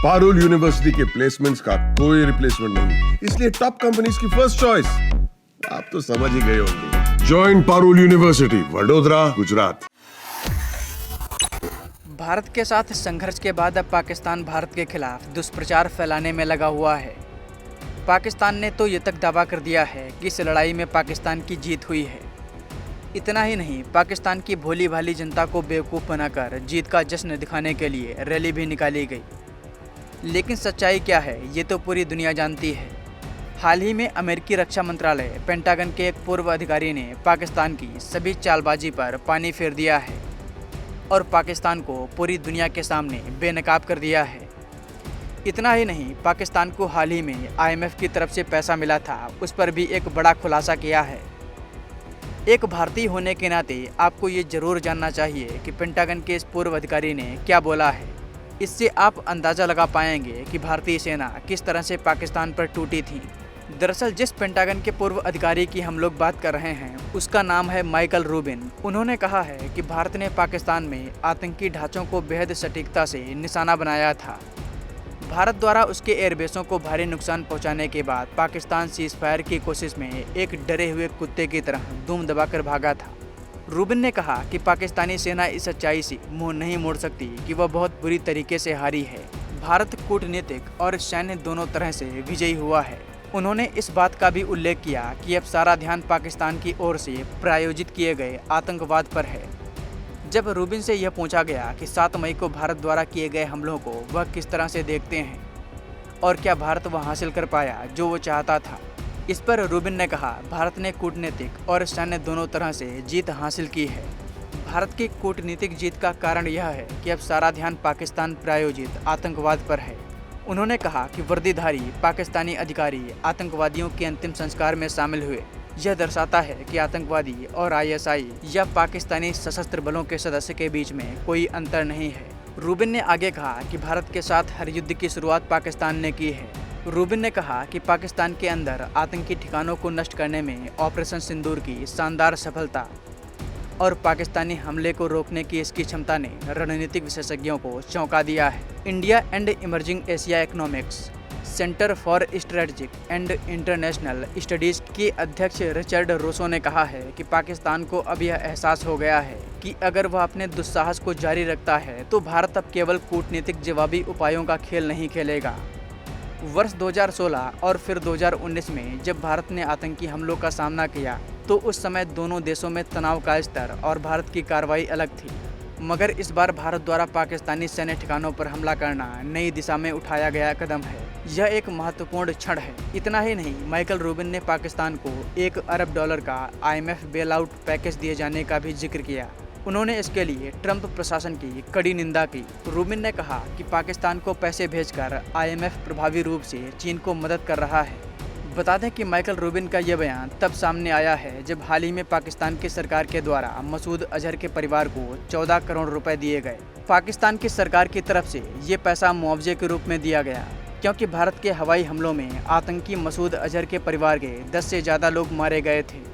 Parul university के placements का कोई रिप्लेसमेंट नहीं, इसलिए टॉप कंपनीज की फर्स्ट चॉइस। आप तो समझ ही गए होंगे। Join Parul university, Vadodara, Gujarat. भारत के साथ संघर्ष के बाद अब पाकिस्तान भारत के खिलाफ दुष्प्रचार फैलाने में लगा हुआ है। पाकिस्तान ने तो ये तक दावा कर दिया है कि इस लड़ाई में पाकिस्तान की जीत हुई है। इतना ही नहीं, पाकिस्तान की भोली भाली जनता को बेवकूफ़ बनाकर जीत का जश्न दिखाने के लिए रैली भी निकाली गई। लेकिन सच्चाई क्या है, ये तो पूरी दुनिया जानती है। हाल ही में अमेरिकी रक्षा मंत्रालय पेंटागन के एक पूर्व अधिकारी ने पाकिस्तान की सभी चालबाजी पर पानी फेर दिया है और पाकिस्तान को पूरी दुनिया के सामने बेनकाब कर दिया है। इतना ही नहीं, पाकिस्तान को हाल ही में IMF की तरफ से पैसा मिला था, उस पर भी एक बड़ा खुलासा किया है। एक भारतीय होने के नाते आपको ये जरूर जानना चाहिए कि पेंटागन के इस पूर्व अधिकारी ने क्या बोला है। इससे आप अंदाज़ा लगा पाएंगे कि भारतीय सेना किस तरह से पाकिस्तान पर टूटी थी। दरअसल जिस पेंटागन के पूर्व अधिकारी की हम लोग बात कर रहे हैं, उसका नाम है माइकल रूबिन। उन्होंने कहा है कि भारत ने पाकिस्तान में आतंकी ढांचों को बेहद सटीकता से निशाना बनाया था। भारत द्वारा उसके एयरबेसों को भारी नुकसान पहुंचाने के बाद पाकिस्तान सीज़फायर की कोशिश में एक डरे हुए कुत्ते की तरह दुम दबाकर भागा था। रूबिन ने कहा कि पाकिस्तानी सेना इस सच्चाई से मुंह नहीं मोड़ सकती कि वह बहुत बुरी तरीके से हारी है। भारत कूटनीतिक और सैन्य दोनों तरह से विजयी हुआ है। उन्होंने इस बात का भी उल्लेख किया कि अब सारा ध्यान पाकिस्तान की ओर से प्रायोजित किए गए आतंकवाद पर है। जब रूबिन से यह पूछा गया कि 7 मई को भारत द्वारा किए गए हमलों को वह किस तरह से देखते हैं और क्या भारत वह हासिल कर पाया जो वो चाहता था, इस पर रूबिन ने कहा, भारत ने कूटनीतिक और सैन्य दोनों तरह से जीत हासिल की है। भारत की कूटनीतिक जीत का कारण यह है कि अब सारा ध्यान पाकिस्तान प्रायोजित आतंकवाद पर है। उन्होंने कहा कि वर्दीधारी पाकिस्तानी अधिकारी आतंकवादियों के अंतिम संस्कार में शामिल हुए। यह दर्शाता है कि आतंकवादी और ISI या पाकिस्तानी सशस्त्र बलों के सदस्य के बीच में कोई अंतर नहीं है। रूबिन ने आगे कहा कि भारत के साथ हर युद्ध की शुरुआत पाकिस्तान ने की है। रूबिन ने कहा कि पाकिस्तान के अंदर आतंकी ठिकानों को नष्ट करने में ऑपरेशन सिंदूर की शानदार सफलता और पाकिस्तानी हमले को रोकने की इसकी क्षमता ने रणनीतिक विशेषज्ञों को चौंका दिया है। India and emerging Asia economics centre for strategic and international studies के अध्यक्ष रिचर्ड रोसो ने कहा है कि पाकिस्तान को अब यह एहसास हो गया है कि अगर वह अपने दुस्साहस को जारी रखता है तो भारत अब केवल कूटनीतिक जवाबी उपायों का खेल नहीं खेलेगा। वर्ष 2016 और फिर 2019 में जब भारत ने आतंकी हमलों का सामना किया तो उस समय दोनों देशों में तनाव का स्तर और भारत की कार्रवाई अलग थी, मगर इस बार भारत द्वारा पाकिस्तानी सैन्य ठिकानों पर हमला करना नई दिशा में उठाया गया कदम है। यह एक महत्वपूर्ण क्षण है। इतना ही नहीं, माइकल रूबिन ने पाकिस्तान को $1 अरब का IMF बेल आउट पैकेज दिए जाने का भी जिक्र किया। उन्होंने इसके लिए ट्रंप प्रशासन की कड़ी निंदा की। रूबिन ने कहा कि पाकिस्तान को पैसे भेजकर IMF प्रभावी रूप से चीन को मदद कर रहा है। बता दें कि माइकल रूबिन का यह बयान तब सामने आया है जब हाल ही में पाकिस्तान की सरकार के द्वारा मसूद अजहर के परिवार को 14 करोड़ रुपए दिए गए। पाकिस्तान की सरकार की तरफ से ये पैसा मुआवजे के रूप में दिया गया क्योंकि भारत के हवाई हमलों में आतंकी मसूद अजहर के परिवार के 10 से ज़्यादा लोग मारे गए थे।